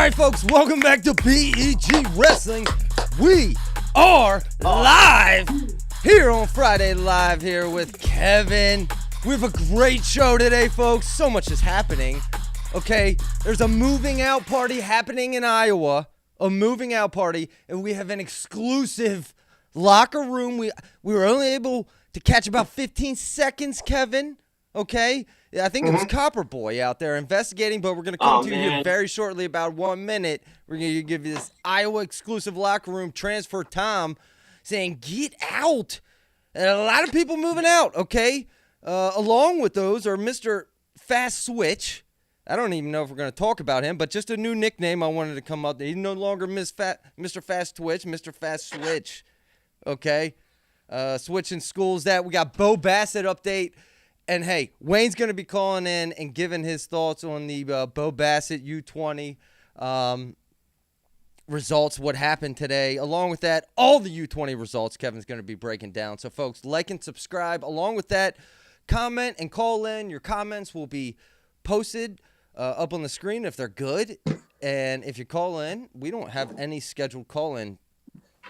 right, folks, welcome back to BEG Wrestling. We are live here on Friday Live here with Kevin. We have a great show today, folks. So much is happening. Okay, there's a moving out party happening in Iowa, and we have an exclusive locker room. We were only able to catch about 15 seconds, Kevin. Okay, I think it was Copper Boy out there investigating, but we're going to come to you here very shortly, about 1 minute. We're going to give you this Iowa exclusive locker room transfer Tom saying, get out. And a lot of people moving out, okay? Along with those are Mr. Fast Switch. I don't even know if we're going to talk about him, but just a new nickname I wanted to come up. He's no longer Mr. Fast Twitch, Mr. Fast Switch, okay? Switching schools that. We got Bo Bassett update. And, hey, Wayne's going to be calling in and giving his thoughts on the Bo Bassett U20 results, what happened today. Along with that, all the U20 results Kevin's going to be breaking down. So, folks, like and subscribe. Along with that, comment and call in. Your comments will be posted up on the screen if they're good. And if you call in, we don't have any scheduled call-in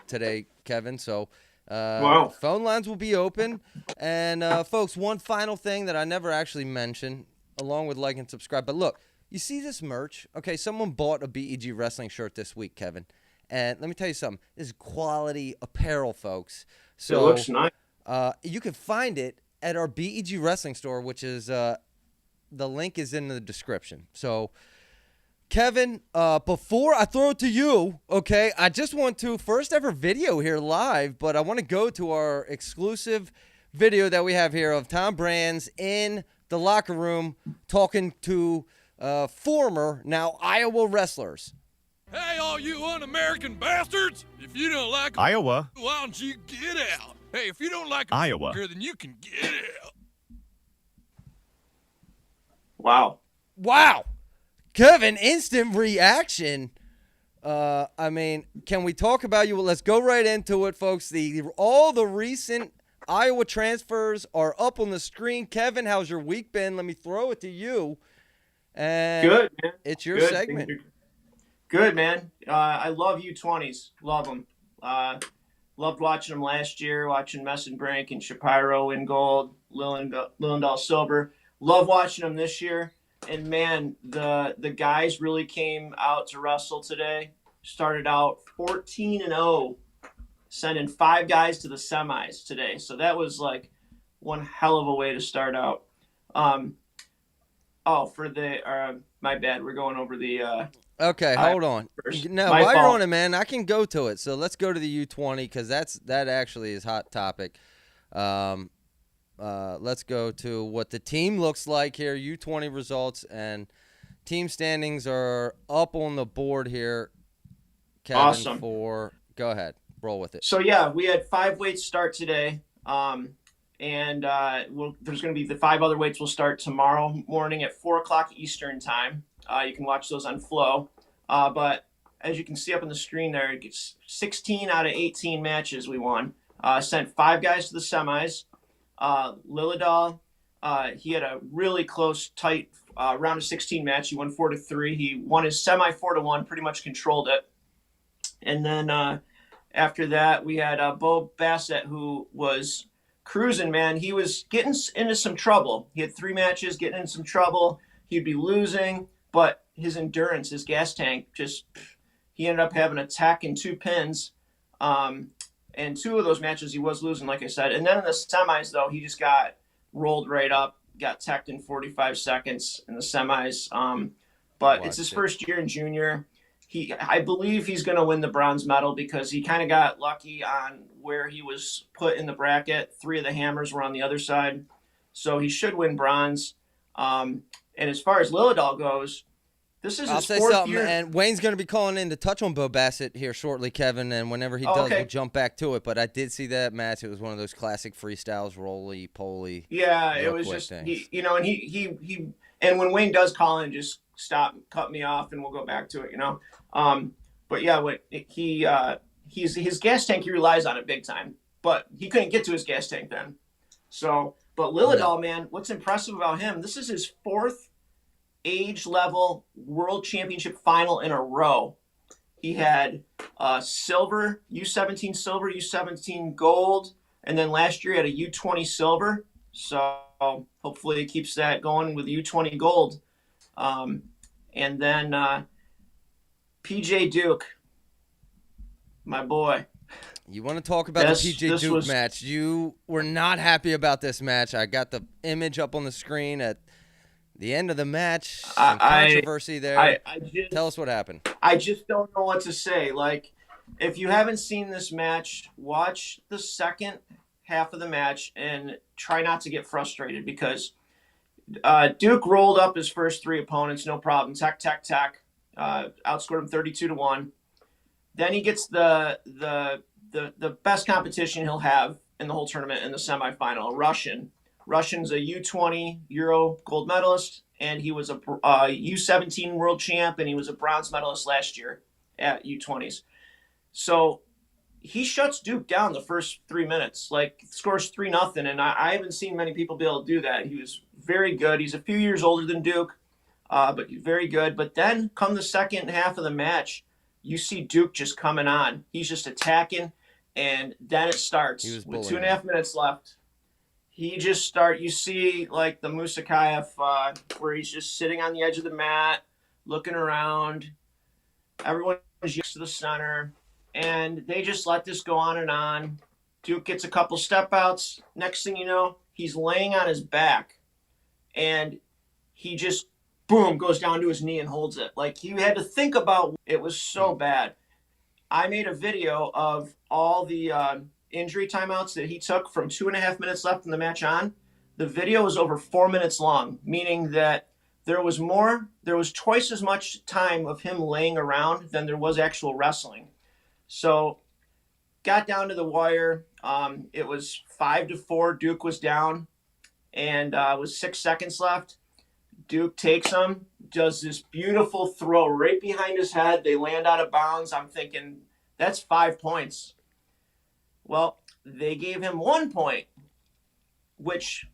today, Kevin, so... Phone lines will be open. And, folks, one final thing that I never actually mentioned, along with like and subscribe. But, look, you see this merch? Okay, someone bought a BEG Wrestling shirt this week, Kevin. And let me tell you something. This is quality apparel, folks. So, it looks nice. You can find it at our BEG Wrestling store, which is the link is in the description. So, Kevin, before I throw it to you, okay, I just want to, first ever video here live, but I want to go to our exclusive video that we have here of Tom Brands in the locker room talking to former, now Iowa wrestlers. Hey, all you un-American bastards! If you don't like Iowa, why don't you get out? Hey, if you don't like Iowa, then you can get out. Wow. Kevin, instant reaction. I mean, can we talk about you? Well, let's go right into it, folks. All the recent Iowa transfers are up on the screen. Kevin, how's your week been? Let me throw it to you. And good, man. It's your segment. Good, man. I love U20s. Love them. Loved watching them last year, watching Messenbrink and Shapiro win gold, Lillendahl silver. Love watching them this year. And, man, the guys really came out to wrestle today. Started out 14-0, sending 5 guys to the semis today. So that was, like, one hell of a way to start out. My bad. We're going over the okay, hold on. No, while you're on it, man, I can go to it. So let's go to the U20 because that actually is hot topic. Let's go to what the team looks like here. U20 results and team standings are up on the board here. Kevin, awesome. Go ahead. Roll with it. So, yeah, we had 5 weights start today. There's going to be the 5 other weights will start tomorrow morning at 4 o'clock Eastern time. You can watch those on Flow. But as you can see up on the screen there, it's 16 out of 18 matches we won. Sent 5 guys to the semis. Lillendahl, he had a really close, tight round of 16 match. He won 4-3. He won his semi 4-1, pretty much controlled it. And then after that, we had Bo Bassett, who was cruising, man. He was getting into some trouble. He had 3 matches, getting in some trouble. He'd be losing, but his endurance, his gas tank, he ended up having a tech and 2 pins. And 2 of those matches he was losing, like I said. And then in the semis, though, he just got rolled right up, got teched in 45 seconds in the semis. But it's his first year in junior. I believe he's going to win the bronze medal because he kind of got lucky on where he was put in the bracket. 3 of the hammers were on the other side. So he should win bronze. And as far as Lillendahl goes, this is his 4th year. And Wayne's going to be calling in to touch on Bo Bassett here shortly, Kevin, and whenever he does, we'll jump back to it. But I did see that match. It was one of those classic freestyles, roly-poly. Yeah, it was just, and when Wayne does call in, just stop, cut me off, and we'll go back to it, But, yeah, his gas tank, he relies on it big time. But he couldn't get to his gas tank then. So, but Lillendahl, man, what's impressive about him, this is his 4th age level world championship final in a row. He had silver, U17 silver, U17 gold, and then last year he had a U20 silver. So hopefully he keeps that going with U20 gold. And then PJ Duke, my boy. You want to talk about the PJ Duke match. You were not happy about this match. I got the image up on the screen at the end of the match. Some controversy there. Tell us what happened. I just don't know what to say. Like, if you haven't seen this match, watch the second half of the match and try not to get frustrated, because Duke rolled up his first three opponents, no problem. Tech, outscored him 32-1. Then he gets the best competition he'll have in the whole tournament in the semifinal, a Russian. Russian's a U20 Euro gold medalist, and he was a U17 world champ, and he was a bronze medalist last year at U20s. So he shuts Duke down the first 3 minutes, like scores 3-0, and I haven't seen many people be able to do that. He was very good. He's a few years older than Duke, but very good. But then come the second half of the match, you see Duke just coming on. He's just attacking, and then it starts with 2.5 minutes left. You see like the Musakayev where he's just sitting on the edge of the mat, looking around. Everyone is used to the center, and they just let this go on and on. Duke gets a couple step outs. Next thing you know, he's laying on his back, and he just, boom, goes down to his knee and holds it. Like, you had to think about it. Was so bad. I made a video of all the injury timeouts that he took from 2.5 minutes left in the match on. The video was over 4 minutes long, meaning that there was twice as much time of him laying around than there was actual wrestling. So got down to the wire. It was 5-4. Duke was down, and with 6 seconds left. Duke takes him, does this beautiful throw right behind his head. They land out of bounds. I'm thinking, that's 5 points. Well, they gave him 1 point, which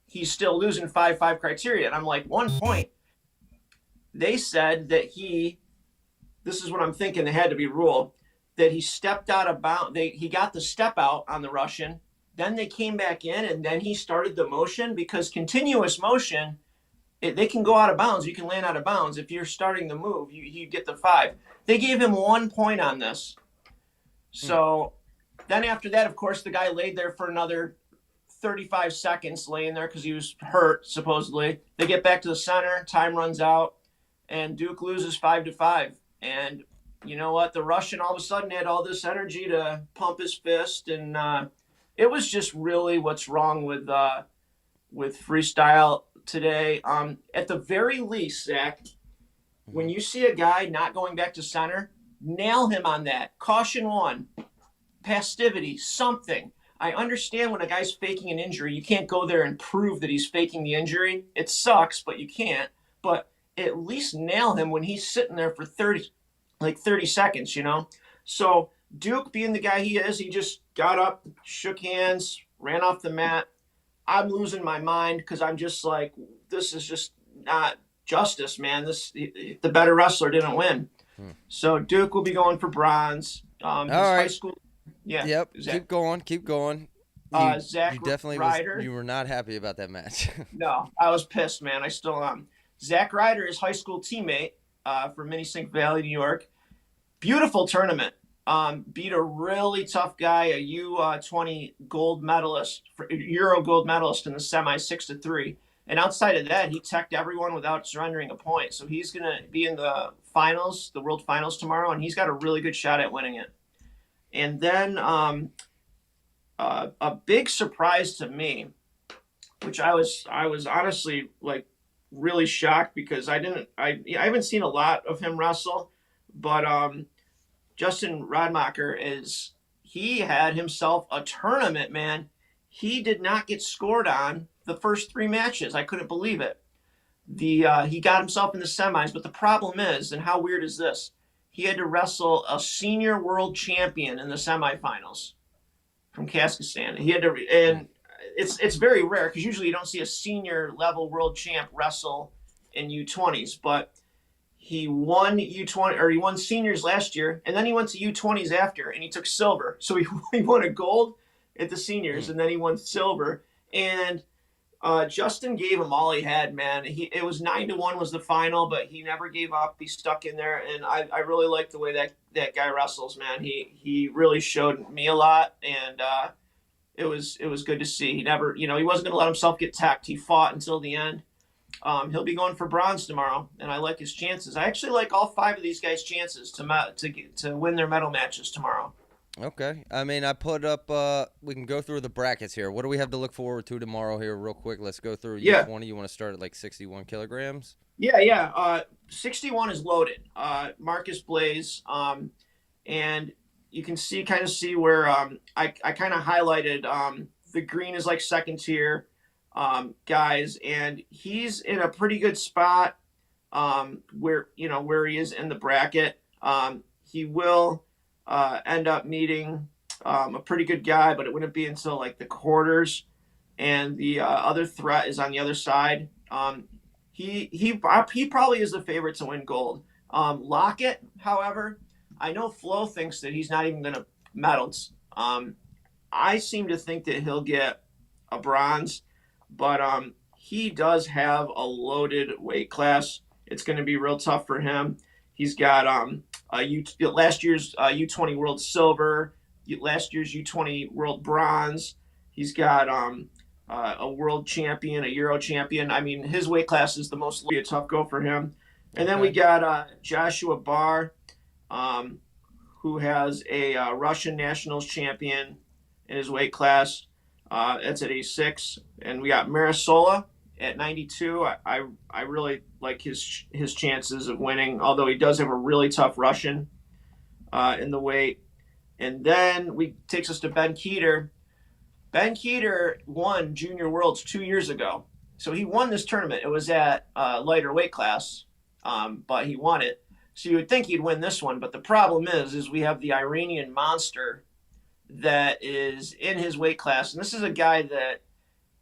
he's still losing 5-5 criteria. And I'm like, 1 point? They said that this is what I'm thinking, they had to be ruled, that he stepped out of bounds. He got the step out on the Russian. Then they came back in, and then he started the motion, because continuous motion, they can go out of bounds. You can land out of bounds. If you're starting the move, you get the 5. They gave him 1 point on this. So then after that, of course, the guy laid there for another 35 seconds, laying there because he was hurt, supposedly. They get back to the center. Time runs out, and Duke loses 5-5. And you know what? The Russian all of a sudden had all this energy to pump his fist, and it was just really what's wrong with freestyle today. At the very least, Zach, when you see a guy not going back to center, nail him on that. Caution 1, passivity, something. I understand when a guy's faking an injury, you can't go there and prove that he's faking the injury. It sucks, but you can't. But at least nail him when he's sitting there for 30 seconds, you know? So Duke, being the guy he is, he just got up, shook hands, ran off the mat. I'm losing my mind, because I'm just like, this is just not justice, man. The better wrestler didn't win. So Duke will be going for bronze. All right. High school. Yeah. Yep. Keep going. Zach Ryder. You were not happy about that match. No, I was pissed, man. I still am. Zach Ryder, his high school teammate from Minisink Valley, New York. Beautiful tournament. Beat a really tough guy, a U20 gold medalist, Euro gold medalist in the semi, 6-3. And outside of that, he teched everyone without surrendering a point. So he's going to be in the finals, the world finals tomorrow, and he's got a really good shot at winning it. And then a big surprise to me, which I was honestly like really shocked, because I haven't seen a lot of him wrestle, but Justin Radmacher he had himself a tournament, man. He did not get scored on the first 3 matches. I couldn't believe it. He got himself in the semis, but the problem is, and how weird is this? He had to wrestle a senior world champion in the semifinals from Kazakhstan. And it's very rare, because usually you don't see a senior level world champ wrestle in U20s, but he won U20 or he won seniors last year, and then he went to U20s after, and he took silver. So he won a gold at the seniors, and then he won silver. And Justin gave him all he had, man. It was 9-1 was the final, but he never gave up. He stuck in there, and I really like the way that guy wrestles, man. He really showed me a lot, and it was good to see. He never, he wasn't going to let himself get teched. He fought until the end. He'll be going for bronze tomorrow, and I like his chances. I actually like all 5 of these guys' chances to win their medal matches tomorrow. Okay. I mean, I put up, we can go through the brackets here. What do we have to look forward to tomorrow here real quick? Let's go through U20. You want to start at like 61 kilograms? Yeah. 61 is loaded. Marcus Blaze. And you can kind of see where I kind of highlighted the green is like second tier guys. And he's in a pretty good spot where he is in the bracket. He will end up meeting a pretty good guy, but it wouldn't be until like the quarters, and the other threat is on the other side. He probably is the favorite to win gold. Lockett, however, I know Flo thinks that he's not even going to medals. I seem to think that he'll get a bronze, but he does have a loaded weight class. It's going to be real tough for him. He's got last year's U20 World Silver, last year's U20 World Bronze. He's got a World Champion, a Euro Champion. I mean, his weight class is the most a tough go for him. And then we got Joshua Barr, who has a Russian Nationals champion in his weight class. That's at 86. And we got Marisola at 92. I really like his chances of winning, although he does have a really tough Russian in the weight. And then takes us to Ben Keeter. Ben Keeter won Junior Worlds 2 years ago. So he won this tournament. It was at lighter weight class, but he won it. So you would think he'd win this one, but the problem is we have the Iranian monster that is in his weight class. And this is a guy that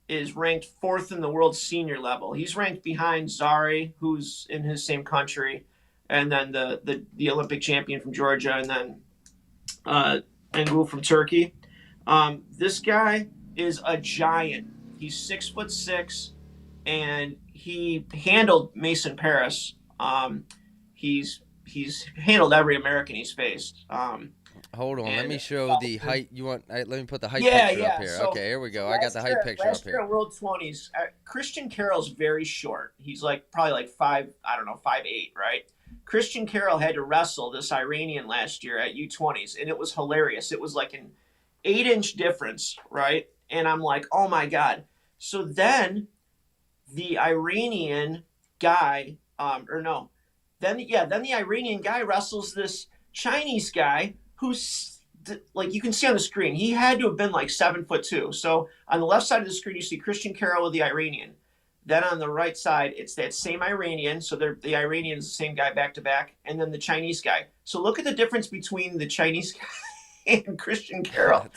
is ranked 4th in the world senior level. He's ranked behind Zari, who's in his same country, and then the Olympic champion from Georgia, and then Engul from Turkey. This guy is a giant. He's 6'6", and he handled Mason Paris. He's handled every American he's faced. Hold on, let me show the height. Let me put the height picture up here. So, okay, here we go. I got the height picture up here. Last year at World 20s, Christian Carroll's very short. He's probably 5'8", right? Christian Carroll had to wrestle this Iranian last year at U20s, and it was hilarious. It was like an 8-inch difference, right? And I'm like, oh my God. So then the Iranian guy, then the Iranian guy wrestles this Chinese guy who's you can see on the screen, he had to have been 7'2". So on the left side of the screen, you see Christian Carroll with the Iranian. Then on the right side, it's that same Iranian. So the Iranian is the same guy back to back, and then the Chinese guy. So look at the difference between the Chinese guy and Christian Carroll.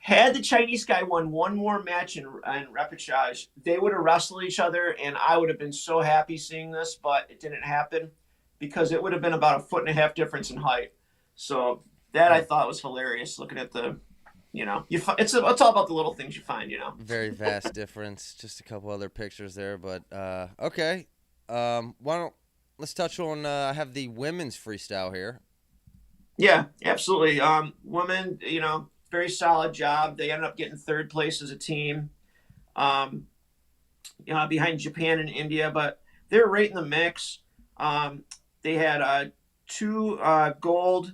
Had the Chinese guy won one more match in repechage, they would have wrestled each other, and I would have been so happy seeing this, but it didn't happen because it would have been about 1.5 foot difference in height. So that I thought was hilarious. Looking at the, it's all about the little things you find. Very vast difference. Just a couple other pictures there, but okay. Let's touch on. I have the women's freestyle here. Yeah, absolutely. Women, very solid job. They ended up getting 3rd place as a team, behind Japan and India, but they're right in the mix. They had 2 gold,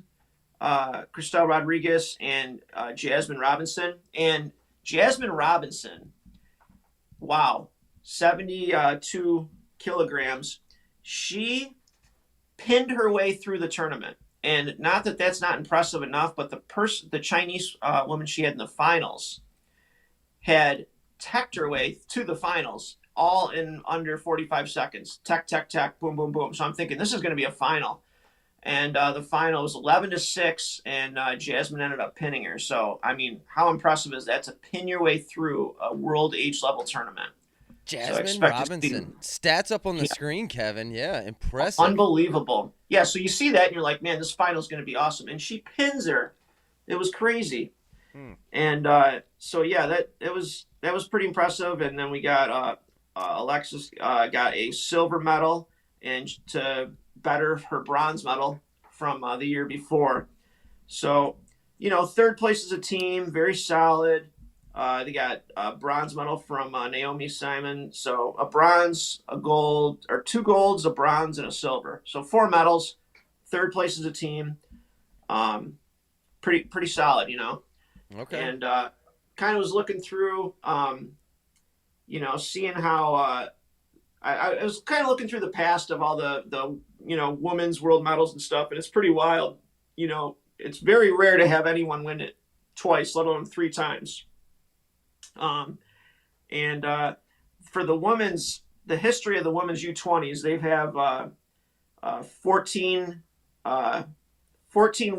Cristal Rodriguez and Jasmine Robinson. And Jasmine Robinson, wow, 72 kilograms. She pinned her way through the tournament. And not that that's not impressive enough, but the Chinese woman she had in the finals had teched her way to the finals, all in under 45 seconds. Tech, boom, boom, boom. So I'm thinking this is going to be a final. And the final was 11-6, and Jasmine ended up pinning her. So, I mean, how impressive is that to pin your way through a world age level tournament? Jasmine expect Robinson. Stats up on the screen, Kevin. Yeah, impressive. Unbelievable. Yeah, so you see that and you're like, man, this final's going to be awesome. And she pins her. It was crazy. And so yeah, that was pretty impressive. And then we got Alexis got a silver medal and to better her bronze medal from the year before. So, third place as a team, very solid. They got a bronze medal from Naomi Simon. So a bronze, a gold, or 2 golds, a bronze, and a silver. So 4 medals. Third place as a team. Pretty solid, Okay. And kind of was looking through, seeing how I was kind of looking through the past of all the women's world medals and stuff, and it's pretty wild. It's very rare to have anyone win it twice, let alone 3 times. And for the history of the women's U20s, they have 14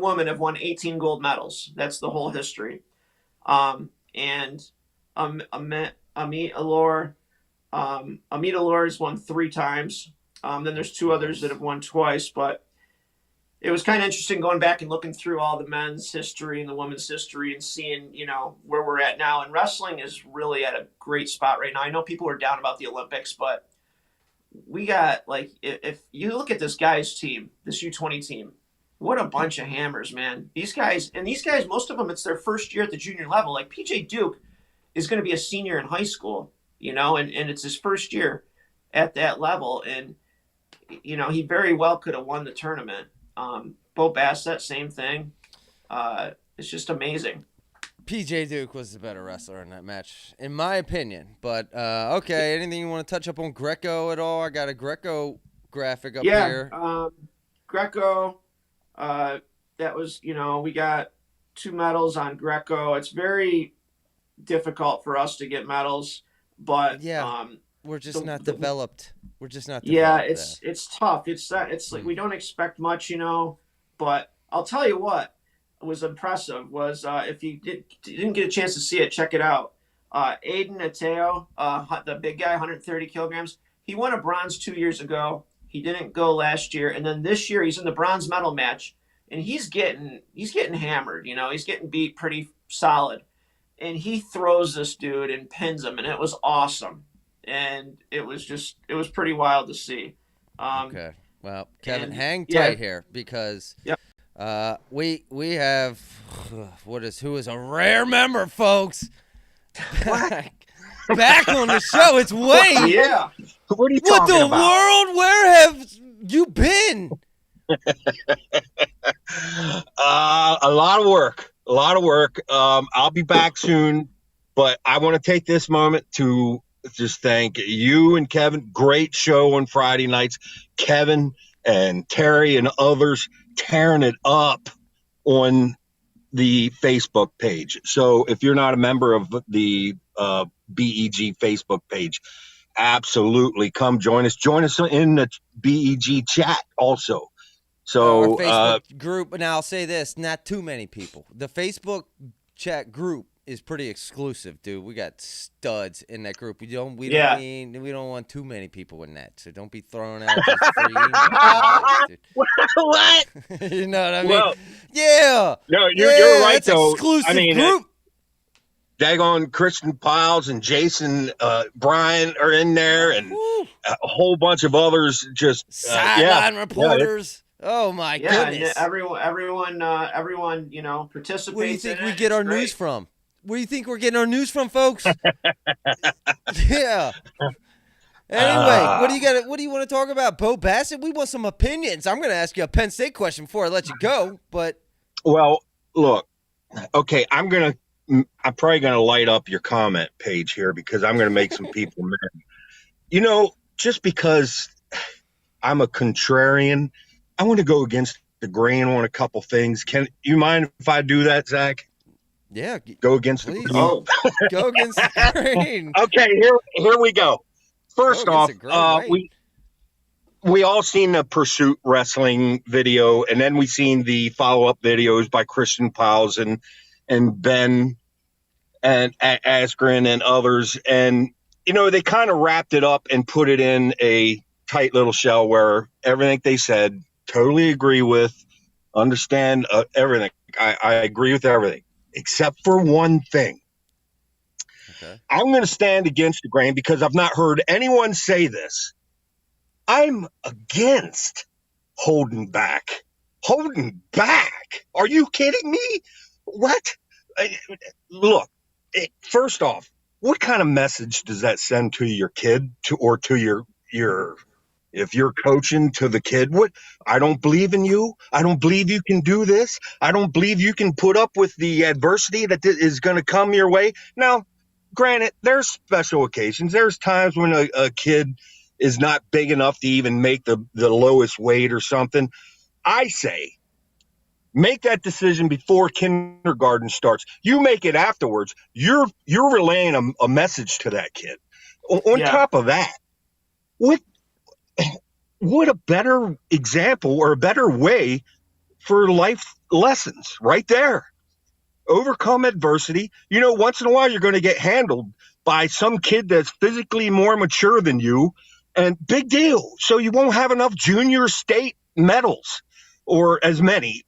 women have won 18 gold medals. That's the whole history. And Amit Alor has won 3 times. Then there's 2 others that have won twice, but it was kind of interesting going back and looking through all the men's history and the women's history and seeing, where we're at now. And wrestling is really at a great spot right now. I know people are down about the Olympics, but we got, if you look at this guy's team, this U20 team, what a bunch of hammers, man. These guys, most of them, it's their first year at the junior level. Like PJ Duke is going to be a senior in high school, and it's his first year at that level. And, he very well could have won the tournament. Bo Bassett, same thing. It's just amazing. PJ Duke was the better wrestler in that match, in my opinion. But, okay, anything you want to touch up on Greco at all? I got a Greco graphic up here. Greco, that was, we got 2 medals on Greco. It's very difficult for us to get medals, but we're just not developed. We're just not developed. Yeah, it's tough. It's like we don't expect much, but I'll tell you what was impressive was if you didn't get a chance to see it, check it out. Aiden Ateo, the big guy, 130 kilograms, he won a bronze 2 years ago. He didn't go last year, and then this year he's in the bronze medal match, and he's getting hammered. He's getting beat pretty solid, and he throws this dude and pins him, and it was awesome. And it was pretty wild to see. Okay. Well, Kevin, hang tight here because we have who is a rare member, folks. Back on the show. It's Wayne. Yeah. What are you talking about? What the world? Where have you been? A lot of work. I'll be back soon, but I want to take this moment to just thank you and Kevin. Great show on Friday nights. Kevin and Terry and others tearing it up on the Facebook page. So if you're not a member of the BEG Facebook page, absolutely come join us. Join us in the BEG chat also. So our Facebook group. Now I'll say this: not too many people. The Facebook chat group is pretty exclusive, dude. We got studs in that group. We don't want too many people in that. So don't be throwing out just free emails, dude. What? You know what I mean? Well, yeah. No, you're right that's though. Exclusive group. Daggone Kristen Piles and Jason Bryan are in there, and a whole bunch of others. Just sideline reporters. Oh my goodness! Everyone, participates. Where do you think we get our news from? Where do you think we're getting our news from, folks? Yeah. Anyway, what do you want to talk about? Bo Bassett? We want some opinions. I'm going to ask you a Penn State question before I let you go. But look, okay, I'm probably going to light up your comment page here because I'm going to make some people mad. Just because I'm a contrarian, I want to go against the grain on a couple things. Can you mind if I do that, Zach? Yeah. Go against the grain. Go against the grain. Okay, here we go. First off, we all seen the Pursuit Wrestling video, and then we seen the follow-up videos by Kristen Piles and Ben and Askren and others. And they kind of wrapped it up and put it in a tight little shell where everything they said, totally agree with, understand everything. I agree with everything, except for one thing. Okay. I'm going to stand against the grain because I've not heard anyone say this. I'm against holding back. Holding back? Are you kidding me? What? Look, first off, what kind of message does that send to your kid or to your if you're coaching to the kid? What? I don't believe in you. I don't believe you can do this. I don't believe you can put up with the adversity that is going to come your way. Now, granted, there's special occasions. There's times when a kid is not big enough to even make the lowest weight or something. I say, make that decision before kindergarten starts. You make it afterwards. You're relaying a message to that kid. On top of that, what a better example or a better way for life lessons right there. Overcome adversity. Once in a while you're going to get handled by some kid that's physically more mature than you, and big deal. So you won't have enough junior state medals or as many.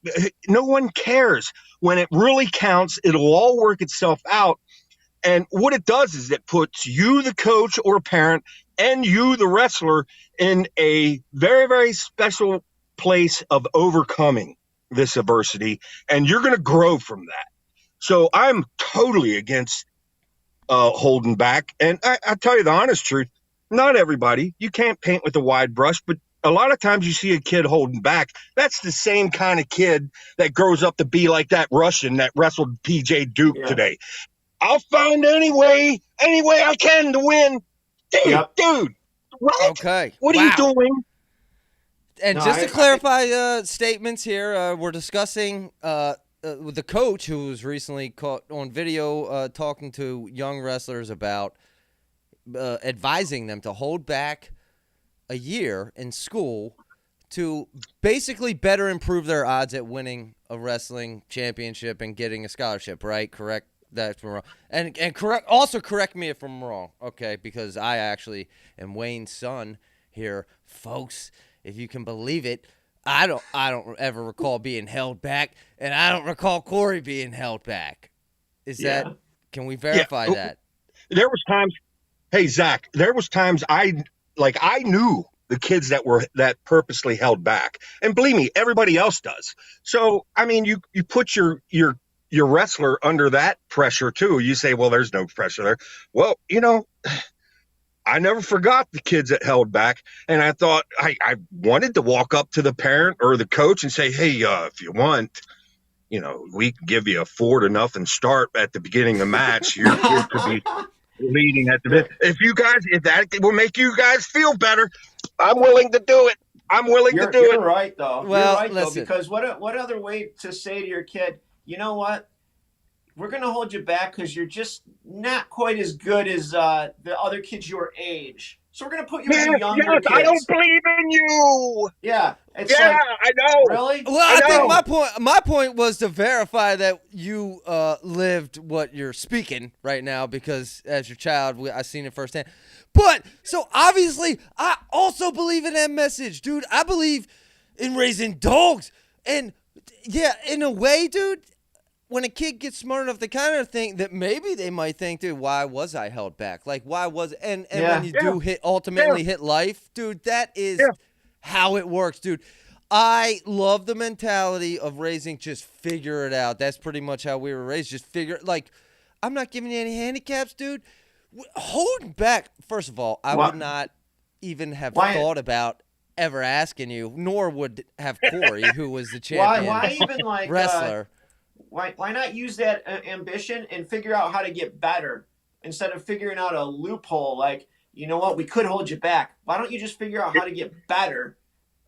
No one cares. When it really counts, it'll all work itself out. And what it does is it puts you, the coach or parent, and you, the wrestler, in a very, very special place of overcoming this adversity. And you're going to grow from that. So I'm totally against holding back. And I tell you the honest truth, not everybody. You can't paint with a wide brush, but a lot of times you see a kid holding back. That's the same kind of kid that grows up to be like that Russian that wrestled PJ Duke today. I'll find any way I can to win. Dude, what? Okay. What are you doing? And just to clarify statements here, we're discussing with the coach who was recently caught on video talking to young wrestlers about advising them to hold back a year in school to basically better improve their odds at winning a wrestling championship and getting a scholarship, right? Correct? That's wrong. And correct me if I'm wrong, okay? Because I actually am Wayne's son here, folks. If you can believe it, I don't ever recall being held back, and I don't recall Corey being held back. That? Can we verify that? There was times. Hey Zach, there was times I knew the kids that purposely held back, and believe me, everybody else does. So I mean, you put your wrestler under that pressure too. You say, well, there's no pressure there. Well, I never forgot the kids that held back, and I thought I wanted to walk up to the parent or the coach and say, hey, if you want, we can give you a 4-0 start at the beginning of the match. Your kid could be leading at the bit. If that will make you guys feel better, I'm willing to do it. You're right, though. Well, you're right, listen. though, because what other way to say to your kid, you know what? We're going to hold you back because you're just not quite as good as the other kids your age. So we're going to put you with the younger kids. I don't believe in you. Yeah. I know. Really? Well, I think my point was to verify that you lived what you're speaking right now, because as your child, I've seen it firsthand. But so obviously, I also believe in that message, dude. I believe in raising dogs, and in a way, dude. When a kid gets smart enough to kind of think that maybe they might think, dude, why was I held back? Like, why was it? And when you do ultimately hit life, dude, that is how it works, dude. I love the mentality of raising, just figure it out. That's pretty much how we were raised. Just I'm not giving you any handicaps, dude. Holding back, first of all, I would not even have thought about ever asking you, nor would have Corey, who was the champion why even wrestler. Why not use that ambition and figure out how to get better instead of figuring out a loophole? Like, you know what, we could hold you back. Why don't you just figure out how to get better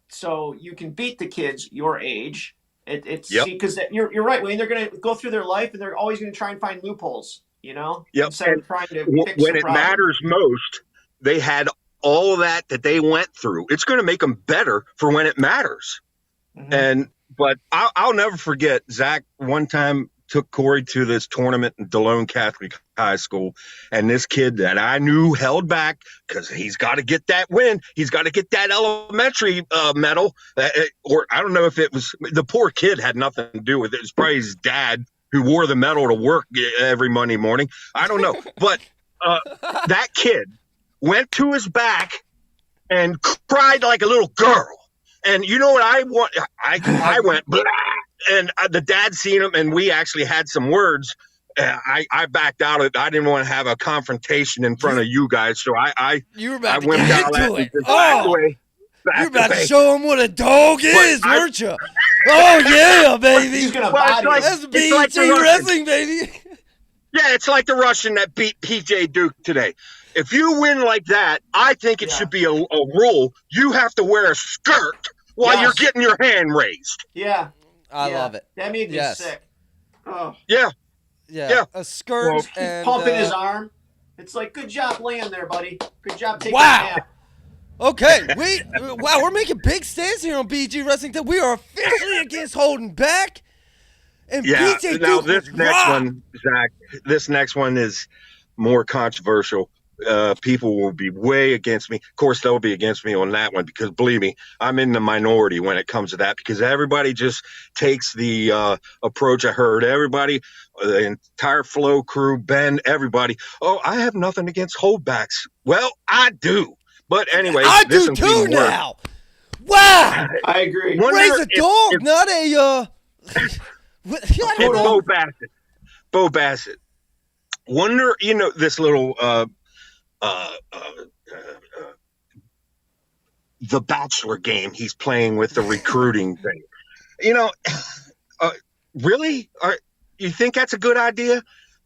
so you can beat the kids your age? Because you're right, Wayne. They're going to go through their life and they're always going to try and find loopholes. Instead of trying to fix when it matters most, they had all of that they went through. It's going to make them better for when it matters. Mm-hmm. But I'll never forget, Zach, one time took Corey to this tournament in DeLone Catholic High School, and this kid that I knew held back because he's got to get that win. He's got to get that elementary medal, or I don't know if it was the poor kid had nothing to do with it. It was probably his dad who wore the medal to work every Monday morning. I don't know, but that kid went to his back and cried like a little girl. And you know what I want? I went, blah, and the dad seen him, and we actually had some words. I backed out of it. I didn't want to have a confrontation in front of you guys, so You were about to went get down into that it. and backed away. You're about to show him what a dog is, weren't you? Oh, yeah, baby. He's gonna Well, body That's him. BET like the Russian. Wrestling, baby. Yeah, it's like the Russian that beat PJ Duke today. If you win like that, I think it should be a rule. You have to wear a skirt while you're getting your hand raised. Yeah. I love it. That made me sick. Oh. Yeah. Yeah. A skirt Well, and Pumping his arm. It's like, good job laying there, buddy. Good job taking Wow. a nap. Okay, we're making big stands here on BG Wrestling. We are officially against holding back. And Yeah. PJ Now Duke this was next rocked. one, Zach. This next one is more controversial. People will be way against me. Of course, they'll be against me on that one because, believe me, I'm in the minority when it comes to that because everybody just takes the approach. I heard everybody, the entire Flow crew, Ben, everybody. Oh, I have nothing against holdbacks. Well, I do. But anyway, I this do one's too even worse. now. Wow. I agree. Wonder Raise a if- dog, if- not a It's Bo Bassett. Bo Bassett. Wonder, this little the Bachelor game he's playing with the recruiting thing. Really? You think that's a good idea?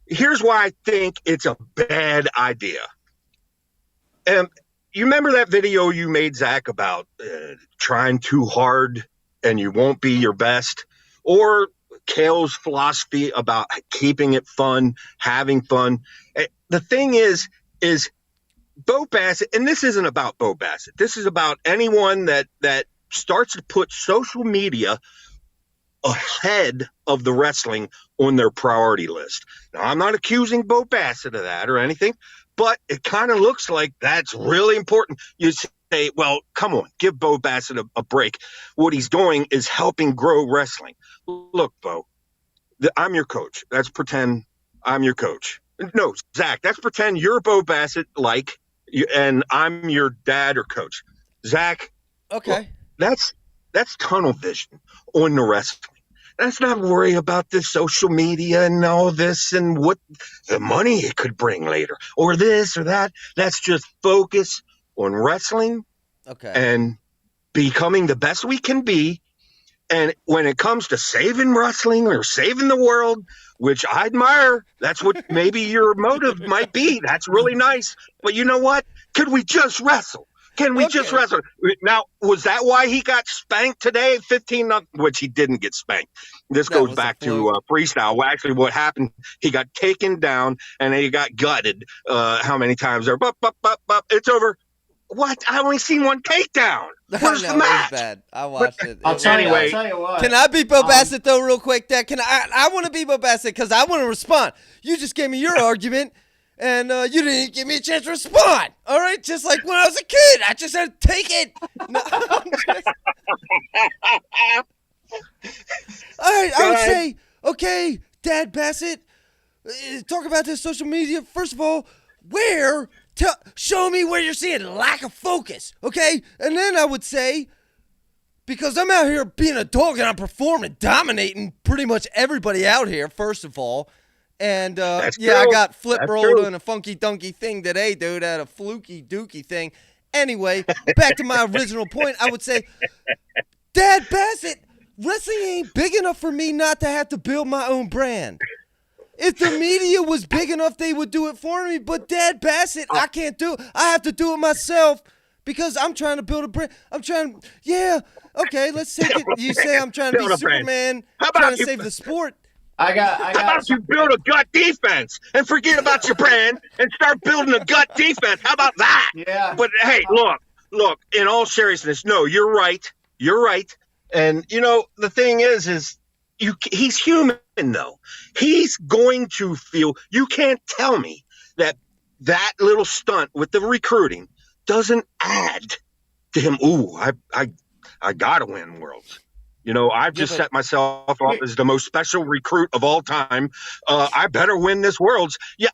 Here's why I think it's a bad idea. You remember that video you made, Zach, about trying too hard and you won't be your best? Or Kale's philosophy about keeping it fun, having fun. The thing is Bo Bassett, and this isn't about Bo Bassett. This is about anyone that starts to put social media ahead of the wrestling on their priority list. Now, I'm not accusing Bo Bassett of that or anything, but it kind of looks like that's really important. You say, well, come on, give Bo Bassett a break. What he's doing is helping grow wrestling. Look, Bo, I'm your coach. Let's pretend I'm your coach. No, Zach, let's pretend you're Bo Bassett, and I'm your dad or coach. Zach, Okay. that's tunnel vision on the wrestling. Let's not worry about the social media and all this and what the money it could bring later or this or that. Let's just focus on wrestling and becoming the best we can be. And when it comes to saving wrestling or saving the world, which I admire, that's what maybe your motive might be. That's really nice. But you know what? Could we just wrestle? Can we just wrestle? Now, was that why he got spanked today? 15-0, which he didn't get spanked. This goes back to freestyle. Well, actually, what happened, he got taken down and then he got gutted. How many times there? It's over. What? I only seen one takedown. Where's the match? It was bad. I watched it. I'll tell Anyway. you what. Can I beat Bo Bassett though, real quick? Dad, I want to beat Bo Bassett because I want to respond. You just gave me your argument, and you didn't give me a chance to respond. All right, just like when I was a kid, I just had to take it. No, all right, I would say, okay, Dad Bassett, talk about this social media. First of all, show me where you're seeing lack of focus, okay? And then I would say, because I'm out here being a dog and I'm performing, dominating pretty much everybody out here, first of all. And, I got flip rolled on a funky dunky thing today, dude, at a fluky dookie thing. Anyway, back to my original point, I would say, Dad Bassett, wrestling ain't big enough for me not to have to build my own brand. If the media was big enough, they would do it for me. But Dad Bassett, I can't do it. I have to do it myself because I'm trying to build a brand. Okay, let's take it. You say I'm trying to be Superman, trying to save the sport. How about you build a gut defense and forget about your brand and start building a gut defense? How about that? Yeah. But, hey, look, in all seriousness, no, you're right. You're right. And, the thing is he's human. though. He's going to feel, you can't tell me that little stunt with the recruiting doesn't add to him. Ooh, I gotta win Worlds. I've just set myself up as the most special recruit of all time. I better win this Worlds. Yeah,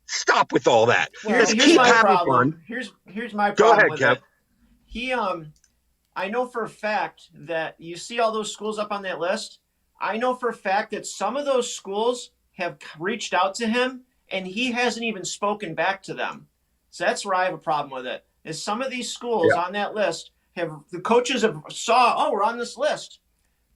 stop with all that. Here's my problem. Here's my problem with it. I know for a fact that you see all those schools up on that list. I know for a fact that some of those schools have reached out to him and he hasn't even spoken back to them. So that's where I have a problem with it. Is some of these schools on that list the coaches saw, we're on this list.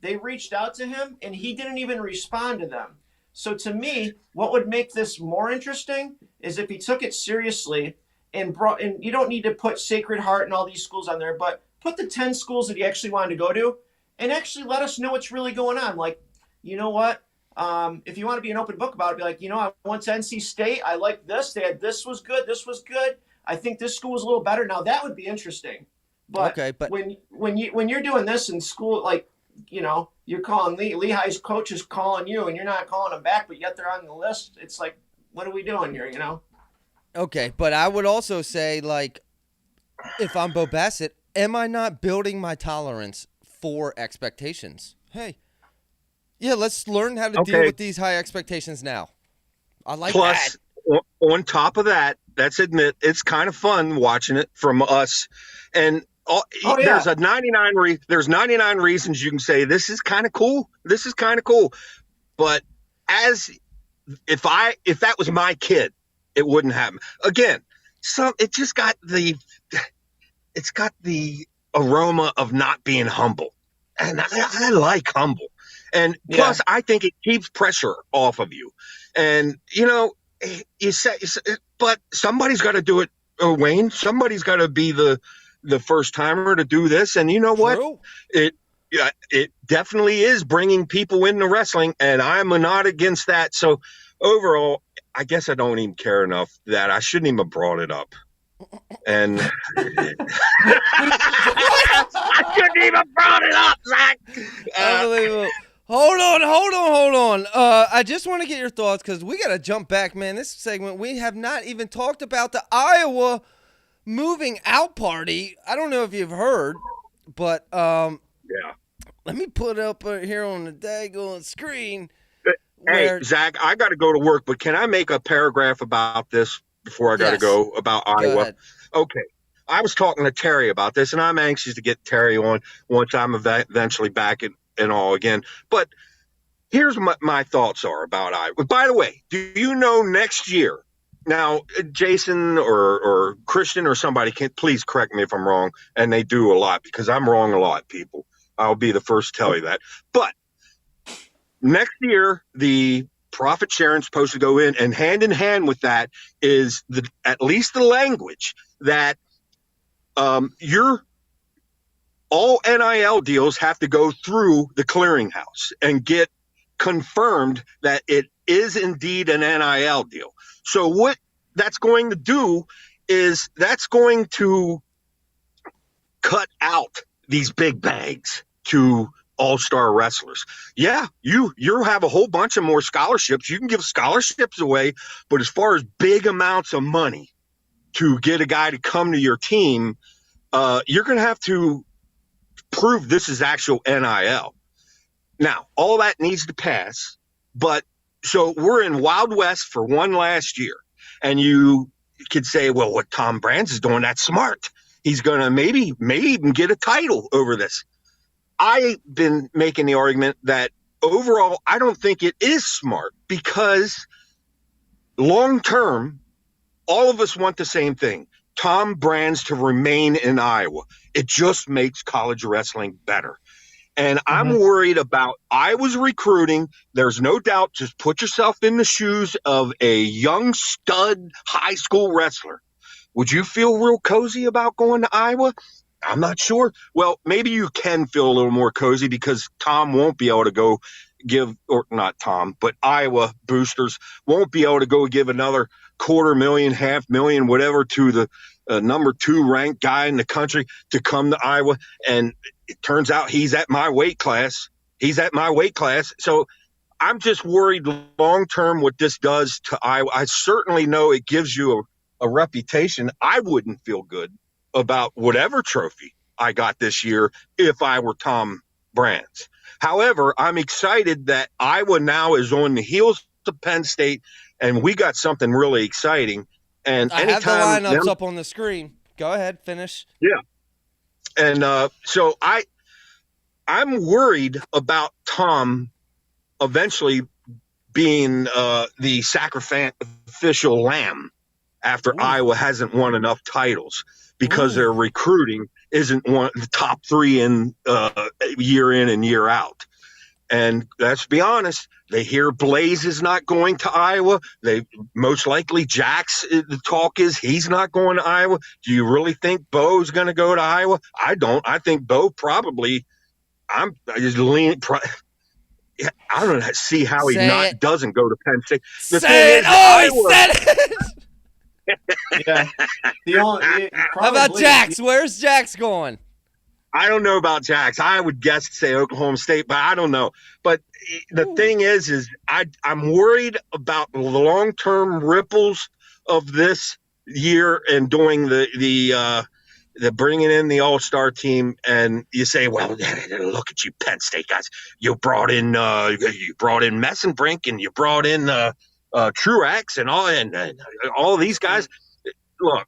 They reached out to him and he didn't even respond to them. So to me, what would make this more interesting is if he took it seriously and you don't need to put Sacred Heart and all these schools on there, but put the 10 schools that he actually wanted to go to and actually let us know what's really going on. Like, you know what? If you want to be an open book about it, be like, I went to NC State. I like this. This was good. This was good. I think this school was a little better. Now that would be interesting. But when you're doing this in school, like, you're calling Lehigh's coach is calling you and you're not calling them back, but yet they're on the list. It's like, what are we doing here, Okay, but I would also say, like, if I'm Bo Bassett, am I not building my tolerance for expectations? Hey, yeah, let's learn how to deal with these high expectations now. I like that. Plus, on top of that, let's admit, it's kind of fun watching it from us. And there's 99 reasons you can say this is kind of cool. This is kind of cool. But if that was my kid, it wouldn't happen. Again, it's got the aroma of not being humble. And I like humble. And plus, I think it keeps pressure off of you. And, you say, but somebody's got to do it, Wayne. Somebody's got to be the first timer to do this. And you know what? It definitely is bringing people into wrestling, and I'm not against that. So overall, I guess I don't even care enough that I shouldn't even have brought it up. And I shouldn't even brought it up, Zach. Unbelievable. Hold on. I just want to get your thoughts because we got to jump back, man. This segment, we have not even talked about the Iowa moving out party. I don't know if you've heard, but let me put up here on the daggone screen. Hey, Zach, I got to go to work, but can I make a paragraph about this before I got to go about Iowa? Okay. I was talking to Terry about this, and I'm anxious to get Terry on once I'm eventually back and all again. But here's what my thoughts are about Iowa. By the way, do you know next year? Now, Jason or Christian or somebody can please correct me if I'm wrong, and they do a lot because I'm wrong a lot, people. I'll be the first to tell you that. But next year, the profit sharing is supposed to go in hand with that is at least the language that your all NIL deals have to go through the clearinghouse and get confirmed that it is indeed an NIL deal. So what that's going to do is that's going to cut out these big bags to all-star wrestlers. Yeah, you have a whole bunch of more scholarships. You can give scholarships away, but as far as big amounts of money to get a guy to come to your team, you're going to have to prove this is actual NIL. Now, all that needs to pass, but so we're in Wild West for one last year, and you could say, well, what Tom Brands is doing, that's smart. He's going to maybe even get a title over this. I've been making the argument that overall, I don't think it is smart because long term, all of us want the same thing. Tom Brands to remain in Iowa. It just makes college wrestling better. And I'm worried about Iowa's recruiting. There's no doubt. Just put yourself in the shoes of a young stud high school wrestler. Would you feel real cozy about going to Iowa? I'm not sure. Well, maybe you can feel a little more cozy because Tom won't be able to go give, or not Tom, but Iowa boosters won't be able to go give another $250,000, $500,000, whatever to the number 2 ranked guy in the country to come to Iowa. And it turns out he's at my weight class. So I'm just worried long term what this does to Iowa. I certainly know it gives you a reputation. I wouldn't feel good about whatever trophy I got this year if I were Tom Brands. However, I'm excited that Iowa now is on the heels of Penn State, and we got something really exciting. And I have the lineups up on the screen. Go ahead, finish. Yeah. And so I'm worried about Tom eventually being the sacrificial lamb after Iowa hasn't won enough titles because their recruiting isn't one the top 3 in year in and year out. And let's be honest, they hear Blaze is not going to Iowa. They most likely Jack's the talk is he's not going to Iowa. Do you really think Bo's going to go to Iowa? I don't. I think Bo probably. I just lean. I don't see how he doesn't go to Penn State. The Say it! He said it! Yeah. How about Jax? Where's Jax going? I don't know about Jax. I would guess say Oklahoma State, but I don't know. But the thing is I'm worried about the long-term ripples of this year and doing the bringing in the all-star team, and you say, well, look at you, Penn State guys. You brought in Messenbrink, and you brought in Truex and all these guys. Look,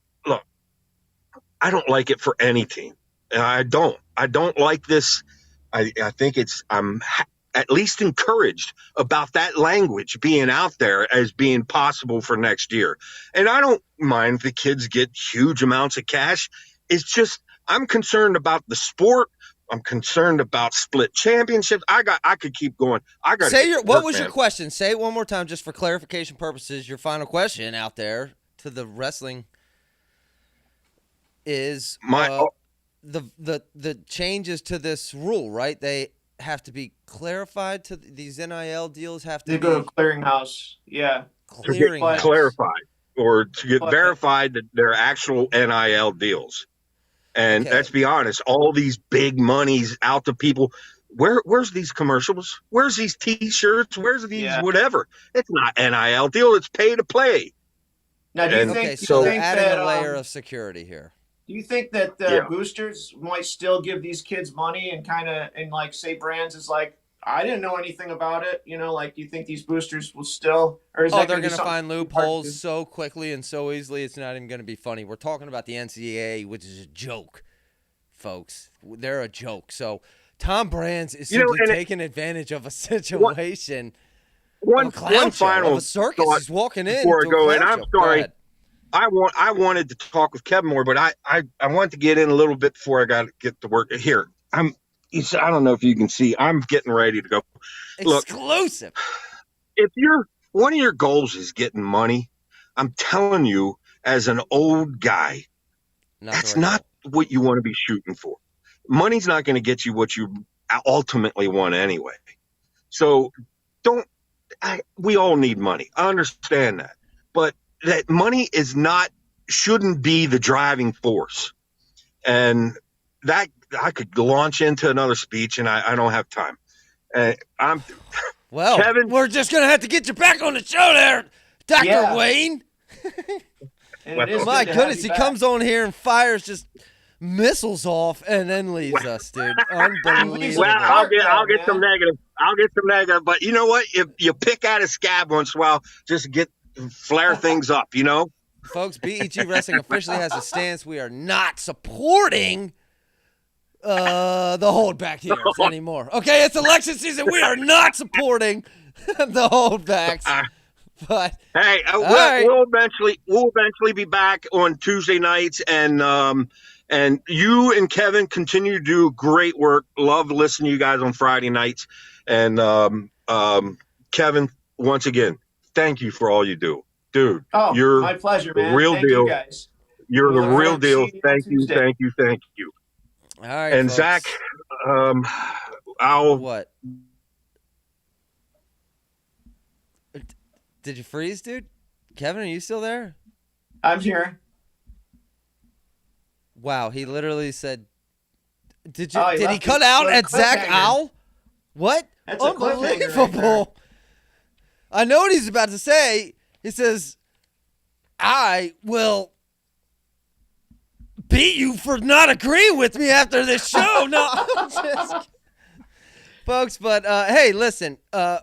I don't like it for any team. I don't like this. I think I'm at least encouraged about that language being out there as being possible for next year. And I don't mind if the kids get huge amounts of cash. It's just I'm concerned about the sport. I'm concerned about split championships. I could keep going. What was your question? Say it one more time just for clarification purposes. Your final question out there to the wrestling is the changes to this rule, right? They have to be clarified to these NIL deals they go to clearinghouse. Yeah. Clearinghouse. Clarified or to get verified that they're actual NIL deals. And let's be honest, all these big monies out to people. Where's these commercials? Where's these T-shirts? Where's these whatever? It's not NIL deal. It's pay to play. Now, do you think so they're adding a layer of security here? Do you think that boosters might still give these kids money and like say Brands is like, I didn't know anything about it. You know, like, do you think these boosters will still, or is that they're going to find loopholes so quickly and so easily it's not even going to be funny. We're talking about the NCAA, which is a joke, folks. They're a joke. So Tom Brands is simply taking advantage of a situation. One final of a circus. He's walking in before I go, and I'm sorry. I wanted to talk with Kevin more, but I wanted to get in a little bit before I got to get to work. Here, I don't know if you can see. I'm getting ready to go. Exclusive. Look, if one of your goals is getting money, I'm telling you, as an old guy, that's not what you want to be shooting for. Money's not going to get you what you ultimately want anyway. So we all need money. I understand that, but that money shouldn't be the driving force. And that I could launch into another speech, and I don't have time. Kevin, we're just going to have to get you back on the show there, Dr. Wayne. My goodness, he comes on here and fires just missiles off and then leaves us, dude. Unbelievable. Well, I'll get some negative. I'll get some negative, but you know what? If you pick out a scab once in a while, just flare things up, you know? Folks, BEG Wrestling officially has a stance. We are not supporting the holdback here anymore. Okay, it's election season. We are not supporting the holdbacks. But hey, we'll eventually be back on Tuesday nights, and you and Kevin continue to do great work. Love listening to you guys on Friday nights. And Kevin, once again, thank you for all you do. Dude, you're my pleasure, man. The real thank deal. You guys. You're the real deal. Thank you. All right, and folks. Zach, what? Did you freeze, dude? Kevin, are you still there? I'm here. Wow, he literally said, Did he left cut out at Zach cliffhanger. Owl? What? That's a cliffhanger right Unbelievable. I know what he's about to say. He says, I will beat you for not agreeing with me after this show. No, I'm just folks, but hey, listen,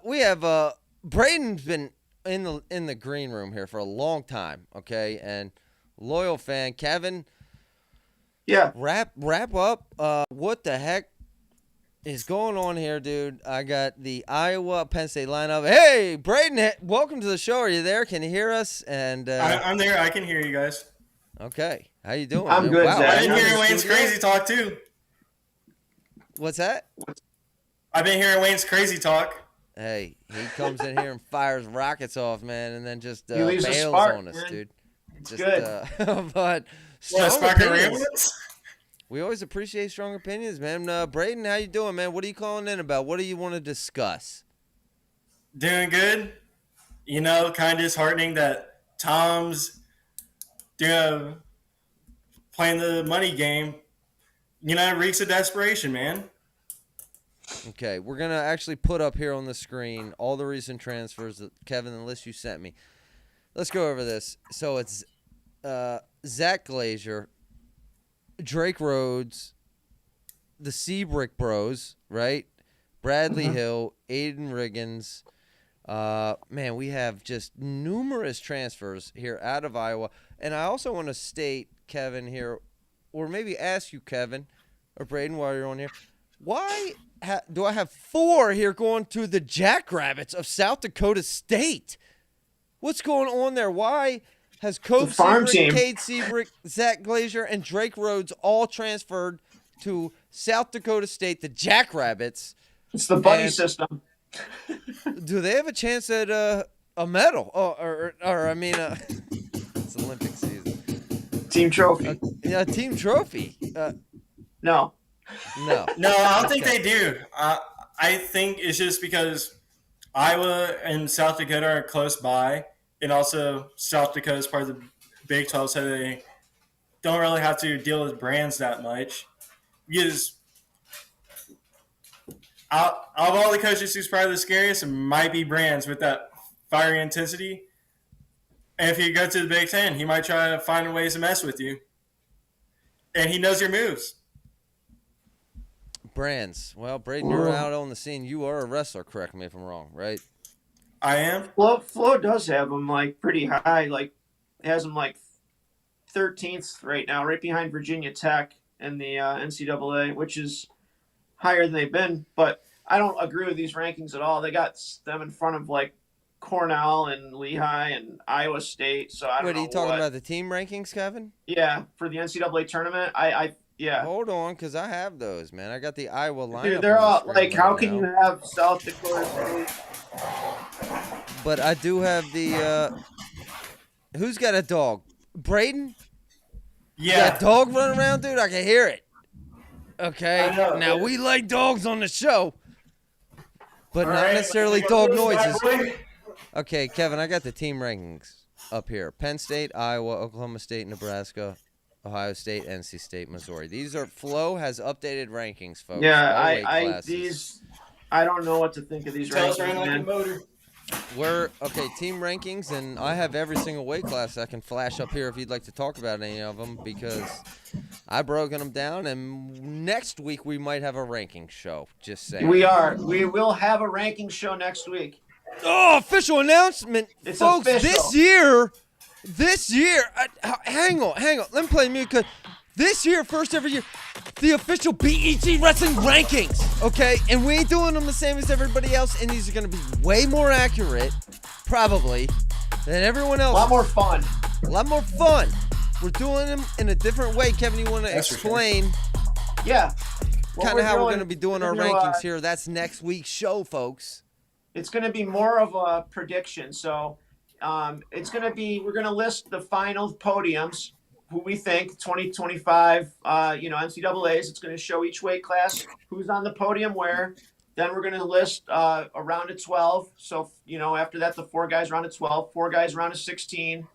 we have Braden's been in the green room here for a long time, okay? And loyal fan, Kevin. Yeah. Wrap up. What the heck is going on here, dude? I got the Iowa Penn State lineup. Hey, Braden, welcome to the show. Are you there? Can you hear us? And I'm there. I can hear you guys. Okay, how you doing? I'm man? good, Wow. Zach. I've been I'm in hearing the Wayne's studio. crazy talk too. What's that? I've been hearing Wayne's crazy talk. Hey, he comes in here and fires rockets off, man, and then just He leaves a bails spark, on us, man. dude. It's Just, good. but What, strong sparking opinions. ramblings? We always appreciate strong opinions, man. Braden, how you doing, man? What are you calling in about? What do you want to discuss? Doing good. You know, kind of disheartening that Tom's playing the money game. You know, it reeks of desperation, man. Okay, we're going to actually put up here on the screen all the recent transfers that Kevin, the list you sent me. Let's go over this. So it's Zach Glazier, Drake Rhodes, the Seabrick Bros, right? Bradley Hill, Aiden Riggins. Man, we have just numerous transfers here out of Iowa. And I also want to state, Kevin, here, or maybe ask you, Kevin, or Braden, while you're on here, why do I have 4 here going to the Jackrabbits of South Dakota State? What's going on there? Why has Cope The farm Seabrick, team. Cade Seabrick, Zach Glazier, and Drake Rhodes all transferred to South Dakota State, the Jackrabbits? It's the buddy And- system. Do they have a chance at a medal? Or I mean, it's Olympic season. Team trophy. Yeah, team trophy. No. No. No, I don't think they do. I think it's just because Iowa and South Dakota are close by, and also South Dakota is part of the Big 12, so they don't really have to deal with brands that much. Because out of all the coaches who's probably the scariest, it might be Brands with that fiery intensity. And if you go to the Big Ten, he might try to find ways to mess with you. And he knows your moves. Brands. Well, Braden, you're out on the scene. You are a wrestler, correct me if I'm wrong, right? I am. Flo does have him like pretty high. Like has him like 13th right now, right behind Virginia Tech in the NCAA, which is higher than they've been. But I don't agree with these rankings at all. They got them in front of like Cornell and Lehigh and Iowa State. So I don't Wait, know. are you talking about the team rankings, Kevin? Yeah, for the NCAA tournament. Yeah. Hold on, because I have those, man. I got the Iowa lineup. Dude, they're on the all screen like, right how can now. you have South Dakota State? But I do have the. Who's got a dog? Braden? You got Yeah. a dog running around, dude? I can hear it. Okay. I know, Now, dude. we like dogs on the show, but All not right, necessarily let's dog go, noises. boy. Okay, Kevin, I got the team rankings up here. Penn State, Iowa, Oklahoma State, Nebraska, Ohio State, NC State, Missouri. These are Flo has updated rankings, folks. Yeah, all weight classes. these. I don't know what to think of these Tell us rankings, around like a man. motor. We're okay, team rankings, and I have every single weight class I can flash up here if you'd like to talk about any of them, because I've broken them down, and next week we might have a ranking show. Just saying. We will have a ranking show next week. Oh, official announcement, It's folks! official. This year, hang on. Let me play music. 'Cause this year, first ever year, the official BET Wrestling rankings. Okay, and we ain't doing them the same as everybody else, and these are gonna be way more accurate, probably, than everyone A else. lot more fun. A lot more fun. We're doing them in a different way. Kevin, you want to That's for sure. explain Yeah. What kind of how we're doing- going to be doing our we're gonna, rankings here? That's next week's show, folks. It's going to be more of a prediction. So it's going to be, we're going to list the final podiums, who we think 2025, NCAAs. It's going to show each weight class who's on the podium where. Then we're going to list a round of 12. So, after that, the 4 guys round of 12, 4 guys round of 16,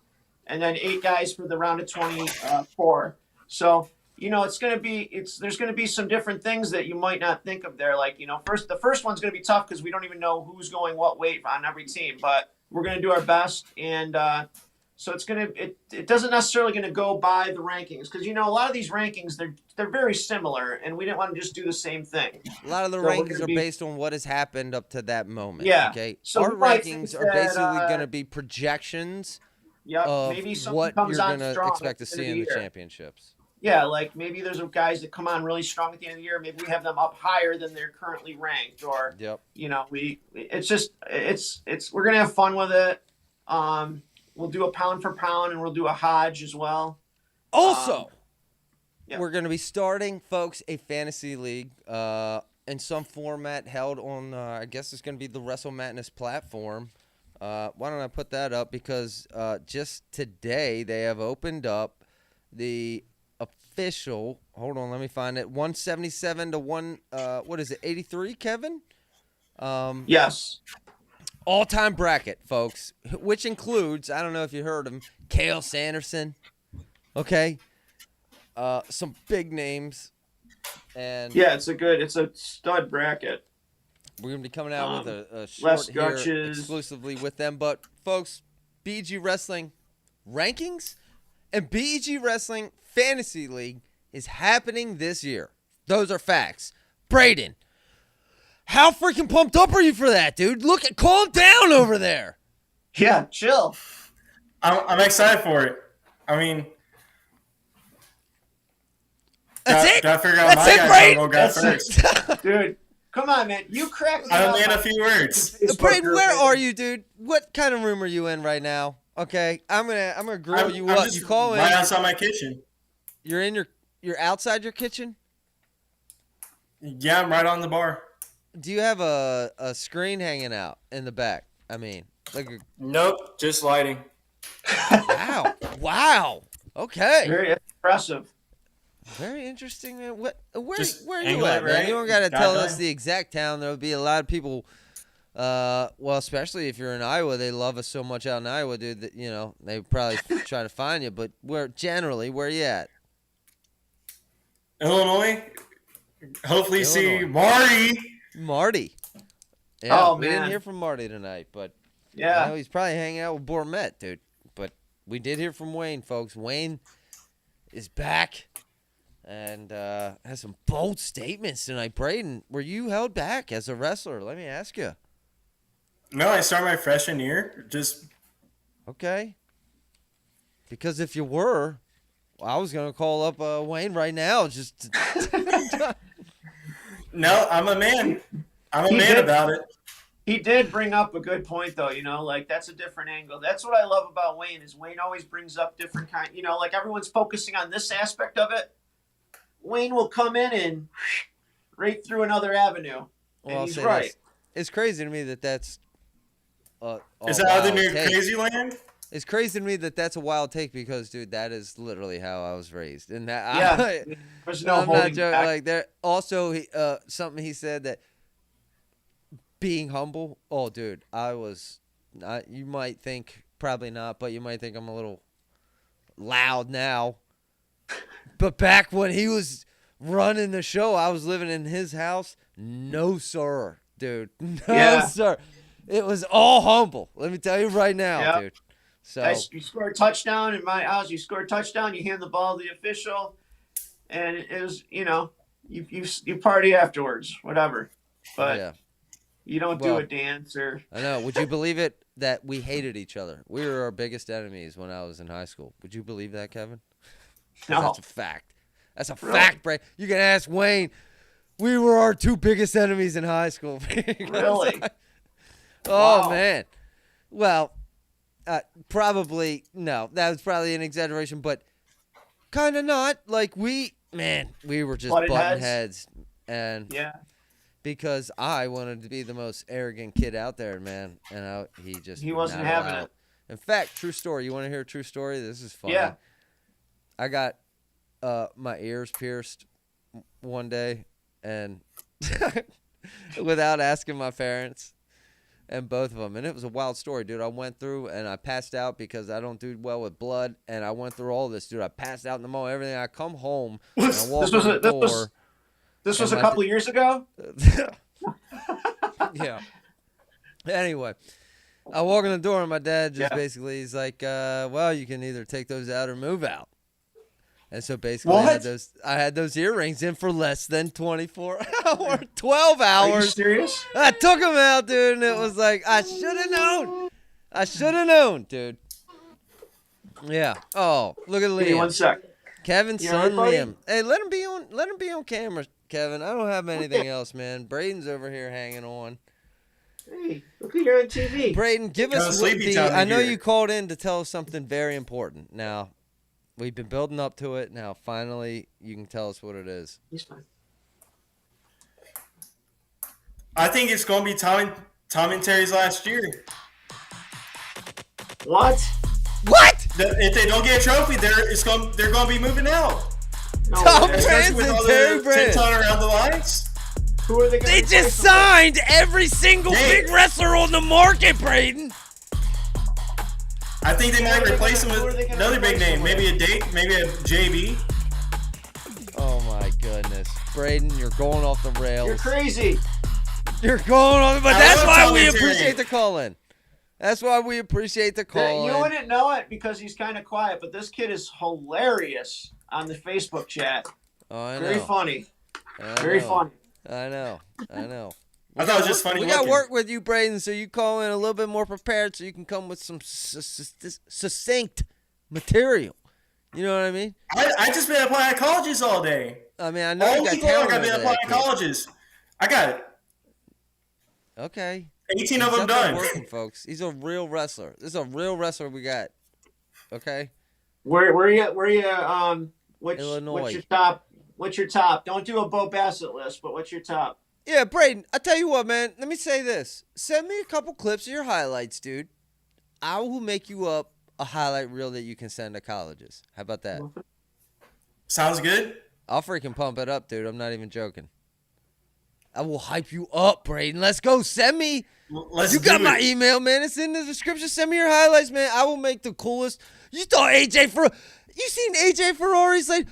and then 8 guys for the round of 24. So it's going to be there's going to be some different things that you might not think of there. Like, the first one's going to be tough because we don't even know who's going what weight on every team, but we're going to do our best. And so it doesn't necessarily going to go by the rankings because, a lot of these rankings, they're very similar, and we didn't want to just do the same thing. A lot of the rankings are based on what has happened up to that moment. Yeah. Okay. So our rankings are basically going to be projections of maybe what comes you're on going to strong expect to at the end see of in the the year. championships. Yeah, like maybe there's guys that come on really strong at the end of the year. Maybe we have them up higher than they're currently ranked, or Yep. we're gonna have fun with it. We'll do a pound for pound, and we'll do a Hodge as well. Also, yeah. we're going to be starting, folks, a fantasy league in some format held on, I guess it's going to be the Wrestle Madness platform. Why don't I put that up? Because just today they have opened up the official, hold on, let me find it, 177 to 83, Kevin? Yes. All-time bracket, folks, which includes, I don't know if you heard him, Kale Sanderson, okay? Some big names. And yeah, it's a stud bracket. We're going to be coming out with a Les short here Gutches. exclusively with them. But, folks, BEG Wrestling rankings and BEG Wrestling Fantasy League is happening this year. Those are facts. Braden, how freaking pumped up are you for that, dude? Calm down over there. Yeah, chill. I'm excited for it. I mean, That's it. Gotta figure out That's my it, guys Braden. will go first. Dude, come on, man. You cracked me I up. only had a few words. Braden, where are you, dude? What kind of room are you in right now? Okay, I'm gonna grill you up. Just You call in. right outside my kitchen. You're outside your kitchen. Yeah, I'm right on the bar. Do you have a screen hanging out in the back? I mean, like Nope, just lighting. wow. Okay. Very impressive. Very interesting. Man. Where are you angle at, it man? right. You don't got to Got tell done. us the exact town. There will be a lot of people. Well, especially if you're in Iowa, they love us so much out in Iowa, dude. That they probably try to find you. But where are you at? Illinois. Hopefully, see Illinois. Marty. Marty. Yeah, Oh, we didn't man. hear from Marty tonight, but Yeah. he's probably hanging out with Bourmet, dude. But we did hear from Wayne, folks. Wayne is back and has some bold statements tonight. Braden, were you held back as a wrestler? Let me ask you. No, I started my freshman year. Just Okay. Because if you were, I was going to call up Wayne right now. no, I'm a man. I'm a He man did. about it. He did bring up a good point, though. Like that's a different angle. That's what I love about Wayne is Wayne always brings up different kind. Like everyone's focusing on this aspect of it. Wayne will come in and right through another avenue, and I'll he's say right. this. It's crazy to me that's Is that other near take. crazy land? It's crazy to me that's a wild take because, dude, that is literally how I was raised. And that Yeah, there's no I'm not holding joking. back. Like there also something he said that being humble. Oh, dude, you might think probably not, but you might think I'm a little loud now. But back when he was running the show, I was living in his house. No, sir, dude. No, Yeah. sir. It was all humble. Let me tell you right now, Yep. dude. So Guys, you score a touchdown in my house. You score a touchdown. You hand the ball to the official, and it was you party afterwards, whatever. But yeah. you don't do Well, a dance or I know. Would you believe it that we hated each other? We were our biggest enemies when I was in high school. Would you believe that, Kevin? 'Cause no. That's a fact. That's a Really? fact, Bray. You can ask Wayne. We were our two biggest enemies in high school. Really? Oh, Wow. man. Well, probably, no. That was probably an exaggeration, but kind of not. Like, we were just Butted butting heads? heads. And Yeah. because I wanted to be the most arrogant kid out there, man. And he wasn't not having allow it. In fact, true story. You want to hear a true story? This is funny. Yeah. I got my ears pierced one day, and without asking my parents, and both of them. And it was a wild story, dude. I went through and I passed out because I don't do well with blood. And I went through all this, dude. I passed out in the mall, everything. I come home and I walk in the door. This was a couple years ago? Yeah. Anyway, I walk in the door and my dad just basically, he's like, well, you can either take those out or move out. And so basically I had those earrings in for less than 24 hours, 12 hours. Are you serious? I took them out, dude, and it was like, I should have known. I should have known, dude. Yeah. Oh, look at Liam. Give me 1 sec. Kevin's You son, all right, Liam. Hey, let him be on camera, Kevin. I don't have anything else, man. Braden's over here hanging on. Hey, look who you're on TV. Braden, give us sleepy time I know here. you called in to tell us something very important. Now, we've been building up to it. Now, finally, you can tell us what it is. He's fine. I think it's going to be Tom and Terry's last year. What? What? If they don't get a trophy, they're going to be moving out. No Tom way. Brand- Especially with all Terry the Brand. TikTok around the lights. Who are they going They to just signed every single Hey. big wrestler on the market, Braden. I think they might replace him who are with they gonna another big replace him name. Maybe with? a date, maybe a JB. Oh, my goodness. Braden, you're going off the rails. You're crazy. You're going on, but I that's love why Tom we and Terry. appreciate the call in. That's why we appreciate the call You in. wouldn't know it because he's kind of quiet, but this kid is hilarious on the Facebook chat. Oh, I know. Very funny. I Very know. funny. I know. I know. I thought it was just funny We got to looking. work with you, Braden, so you call in a little bit more prepared so you can come with some succinct material. You know what I mean? I just been applying to colleges all day. I mean, I know All you got week long talent I've been over applying that to kid. colleges. I got Okay. 18 of He's them up there done. working, folks. He's a real wrestler. This is a real wrestler we got. Okay? Where you what's Illinois. your top? What's your top? Don't do a Bo Bassett list, but what's your top? Yeah, Braden, I tell you what, man. Let me say this. Send me a couple clips of your highlights, dude. I will make you up a highlight reel that you can send to colleges. How about that? Sounds good. I'll freaking pump it up, dude. I'm not even joking. I will hype you up, Braden. Let's go. Send me. Let's You got do my it. email, man. It's in the description. Send me your highlights, man. I will make the coolest. You thought AJ for you seen AJ Ferrari's like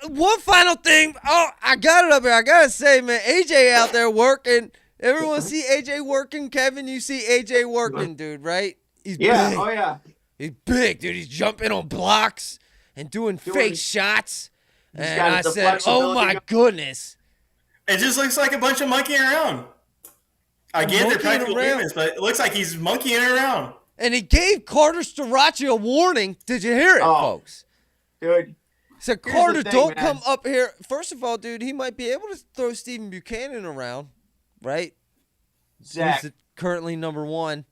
one final thing. Oh, I got it up here. I gotta say, man, AJ out there working. Everyone see AJ working. Kevin, you see AJ working, dude, right? He's Yeah. big. Oh yeah. He's big, dude. He's jumping on blocks and doing fake shots. And got I the said, oh my flexibility. goodness. It just looks like a bunch of monkeying around. I get their Monkeying practical around. movements, but it looks like he's monkeying around. And he gave Carter Starachi a warning. Did you hear it, Oh. folks? Dude. Said, Here's Carter, the thing, don't man. come up here. First of all, dude, he might be able to throw Stephen Buchanan around, right? Zach. He's currently number one.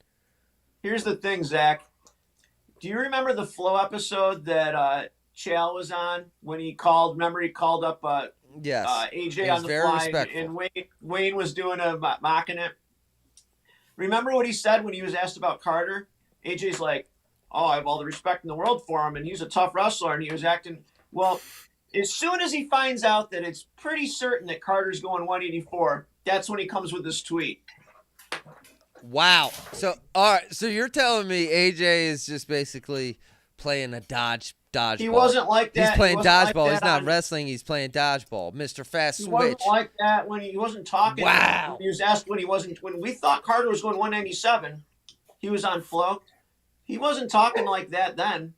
Here's the thing, Zach. Do you remember the Flow episode that Chal was on when he called? Remember he called up Yes. AJ He on was the very fly, respectful. and Wayne was doing mocking it. Remember what he said when he was asked about Carter? AJ's like, "Oh, I have all the respect in the world for him, and he's a tough wrestler." And he was acting well. As soon as he finds out that it's pretty certain that Carter's going 184, that's when he comes with this tweet. Wow. So, all right. So you're telling me AJ is just basically playing a dodgeball. He wasn't like that. He's playing He wasn't like dodgeball. that He's not on- wrestling. He's playing dodgeball. Mr. Fast He Switch. wasn't like that when he wasn't talking. Wow. When he was asked when he wasn't. When we thought Carter was going 197, he was on Flow. He wasn't talking like that then.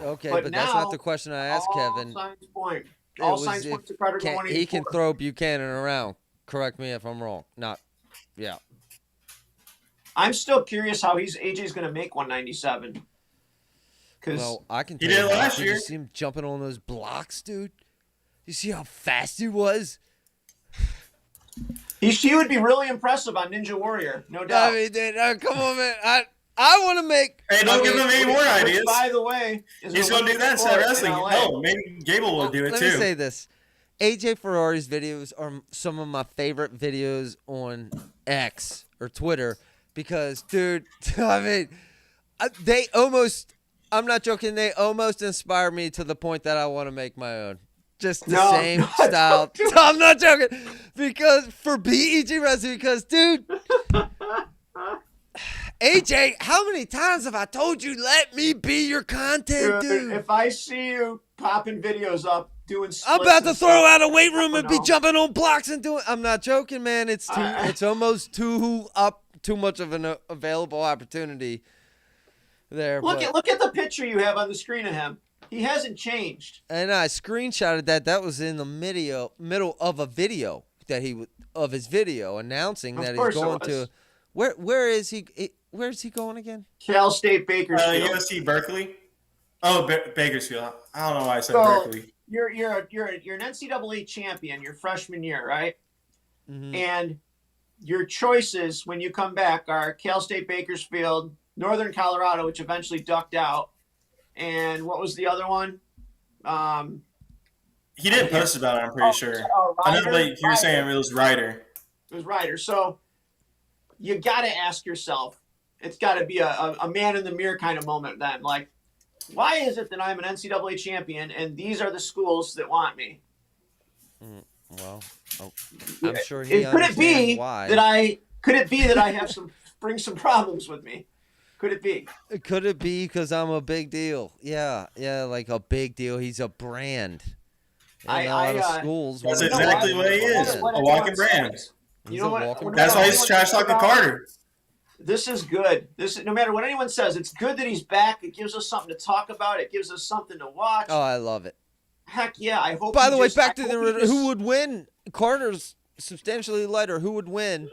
Okay, But but that's now, not the question I asked Kevin. Signs point. It All was signs if point to Carter going 184. he can throw Buchanan around. Correct me if I'm wrong. Not, yeah. I'm still curious how AJ's going to make 197. Because Well, I can He tell did you it how. last Did year. you see him jumping on those blocks, dude? You see how fast he was? he would be really impressive on Ninja Warrior, no doubt. I mean, dude, come on, man. I want to make. Hey, don't give him any more Which, ideas. by the way, is He's an going to do that Olympic instead of sport in wrestling. LA. Hell, maybe Gable will do it Let too. me say this. AJ Ferrari's videos are some of my favorite videos on X or Twitter because, dude, I mean, they almost, I'm not joking, they almost inspire me to the point that I want to make my own. Just the No, same no, style. don't do it. I'm not joking. Because for BEG Wrestling, because, dude, AJ, how many times have I told you, let me be your content, dude? If I see you popping videos up, doing splits I'm about to and throw stuff, out a weight room and be know. jumping on blocks and doing. I'm not joking, man. It's almost too much of an available opportunity there. Look at the picture you have on the screen of him. He hasn't changed. And I screenshotted that. That was in the middle of a video of his video announcing that he's going to. Where is he? Where's he going again? Cal State Bakersfield. USC Berkeley. Oh, Bakersfield. I don't know why I said Berkeley. You're an NCAA champion your freshman year, right? Mm-hmm. And your choices when you come back are Cal State Bakersfield, Northern Colorado, which eventually ducked out, and what was the other one? He didn't post about it, I'm pretty sure. I know, but you're saying it was Ryder. It was Ryder. So you got to ask yourself, it's got to be a man in the mirror kind of moment then. Like, why is it that I'm an NCAA champion and these are the schools that want me? Well, I'm sure he understands why. Could it be that I have bring some problems with me? Could it be? Could it be because I'm a big deal? Yeah, like a big deal. He's a brand. A lot of schools. That's exactly what he is. A walking brand. You know what? That's why he's trash talking Carter. This is good. No matter what anyone says, it's good that he's back. It gives us something to talk about. It gives us something to watch. Oh, I love it. Heck yeah! I hope. By the way, back to who would win? Carter's substantially lighter. Who would win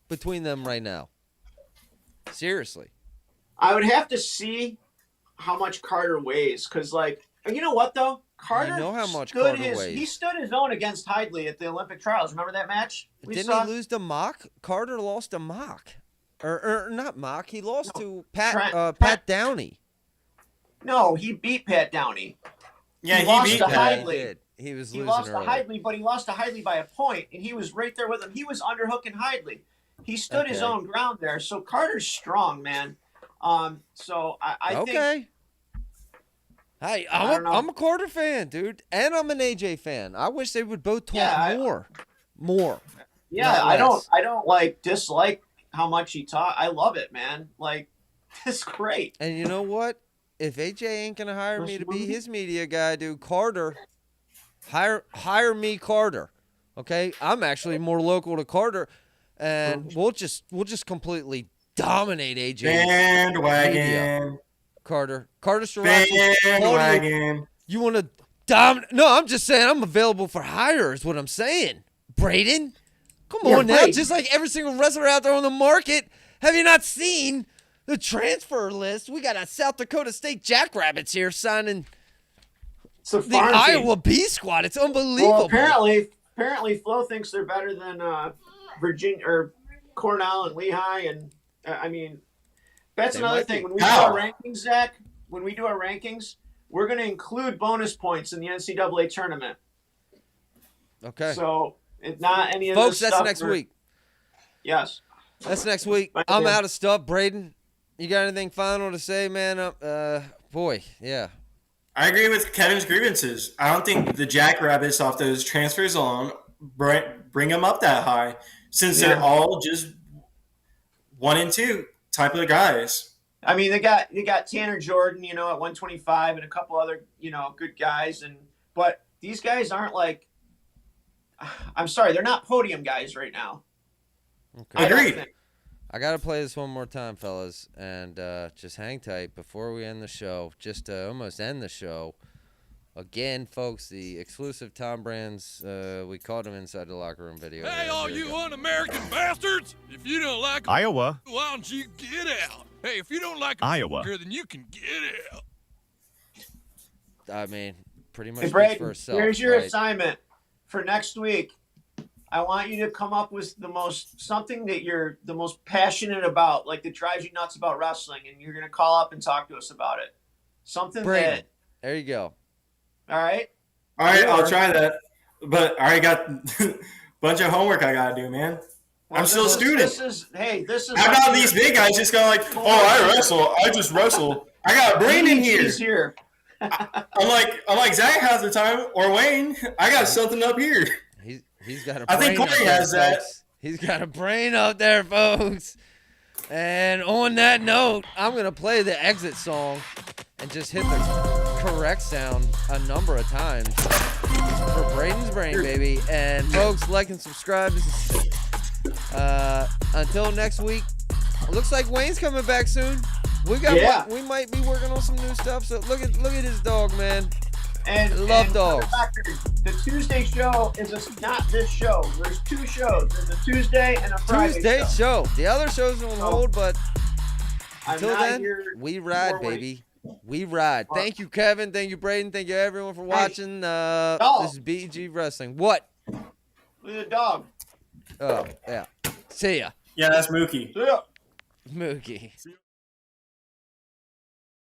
between them right now? Seriously. I would have to see how much Carter weighs, because, like, you know what though? Carter, you know how much Carter weighs. He stood his own against Hidley at the Olympic trials. Remember that match? Didn't he lose to Mock? Carter lost to Mock, or not Mock. He lost to Pat Downey. No, he beat Pat Downey. Yeah, he beat Pat. Hidley. He was he losing lost early. to Hidley, but he lost to Hidley by a point, and he was right there with him. He was underhooking Hidley. He stood his own ground there. So Carter's strong, man. So I think. Hey, I'm a Carter fan, dude, and I'm an AJ fan. I wish they would both talk more. Yeah, I don't like dislike how much he taught. I love it, man. Like, it's great. And you know what? If AJ ain't gonna hire me to be his media guy, dude, Carter, hire me, Carter. Okay, I'm actually more local to Carter, and we'll just completely dominate AJ. Bandwagon. Carter Sriracha. Bandwagon. You want to dominate? No, I'm just saying I'm available for hire is what I'm saying. Braden, come on now. Just like every single wrestler out there on the market, have you not seen the transfer list? We got a South Dakota State Jackrabbits here signing the Iowa B squad. It's unbelievable. Well, apparently Flo thinks they're better than Virginia or Cornell and Lehigh, and I mean, that's another thing. When we do our rankings, Zach, we're going to include bonus points in the NCAA tournament. Okay. So it's not any of folks. This that's stuff next week. Yes. That's next week. I'm out of stuff. Braden, you got anything final to say, man? Boy, yeah. I agree with Kevin's grievances. I don't think the Jackrabbits off those transfers alone bring them up that high, since they're all just 1 and 2 type of guys. I mean, they got Tanner Jordan, at 125, and a couple other, good guys, but these guys aren't like. I'm sorry, they're not podium guys right now. Okay. Agreed. I got to play this one more time, fellas, and just hang tight before we end the show. Just to almost end the show. Again, folks, the exclusive Tom Brands, we caught him inside the locker room video. Hey, all you un-American bastards! If you don't like Iowa, why don't you get out? Hey, if you don't like Iowa, then you can get out. I mean, pretty much hey, Brad, for itself. Here's your assignment for next week. I want you to come up with something that you're the most passionate about, like that drives you nuts about wrestling, and you're going to call up and talk to us about it. Something Braden, that. There you go. All right, I'll try that. But I already got a bunch of homework I got to do, man. Well, I'm still a student. This is. How about these big guys just go like, I wrestle. I just wrestle. I got Brandon here. He's here. I'm like Zach has the time, or Wayne. I got something up here. He's got a brain. I think Corey has that. He's got a brain up there, folks. And on that note, I'm going to play the exit song and just hit the correct sound a number of times for Braden's Brain, baby. And folks, like and subscribe. Until next week, looks like Wayne's coming back soon. We might be working on some new stuff. So look at his dog, man. And Love and dogs. For the record, the Tuesday show is not this show. There's 2 shows. There's a Tuesday and a Friday Tuesday show. The other show's on hold, but I'm until not then, here we ride, for baby. We ride. Thank you, Kevin. Thank you, Braden. Thank you, everyone, for watching. This is BEG Wrestling. What? Look at the dog. Oh, yeah. See ya. Yeah, that's Mookie. See ya. Mookie. See ya.